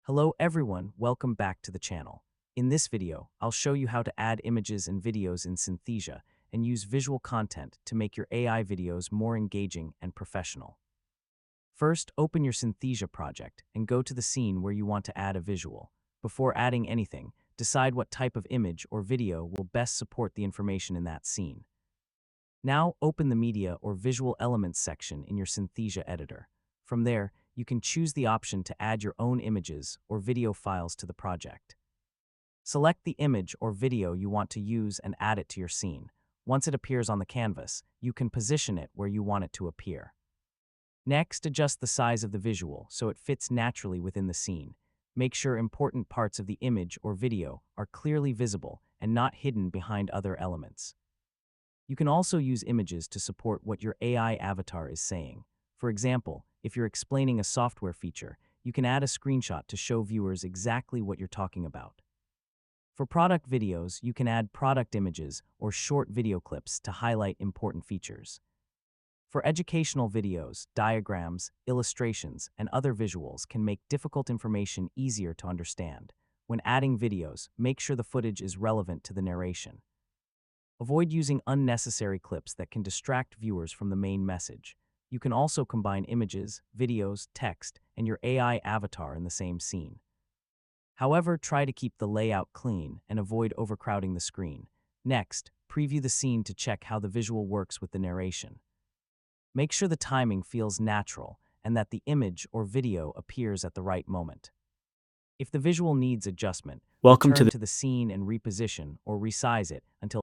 Hello everyone, welcome back to the channel. In this video, I'll show you how to add images and videos in Synthesia and use visual content to make your AI videos more engaging and professional. First, open your Synthesia project and go to the scene where you want to add a visual. Before adding anything, decide what type of image or video will best support the information in that scene. Now, open the Media or Visual Elements section in your Synthesia editor. From there, you can choose the option to add your own images or video files to the project. Select the image or video you want to use and add it to your scene. Once it appears on the canvas, you can position it where you want it to appear. Next, adjust the size of the visual so it fits naturally within the scene. Make sure important parts of the image or video are clearly visible and not hidden behind other elements. You can also use images to support what your AI avatar is saying. For example, if you're explaining a software feature, you can add a screenshot to show viewers exactly what you're talking about. For product videos, you can add product images or short video clips to highlight important features. For educational videos, diagrams, illustrations, and other visuals can make difficult information easier to understand. When adding videos, make sure the footage is relevant to the narration. Avoid using unnecessary clips that can distract viewers from the main message. You can also combine images, videos, text, and your AI avatar in the same scene. However, try to keep the layout clean and avoid overcrowding the screen. Next, preview the scene to check how the visual works with the narration. Make sure the timing feels natural and that the image or video appears at the right moment. If the visual needs adjustment, Welcome to return the to the scene and reposition or resize it until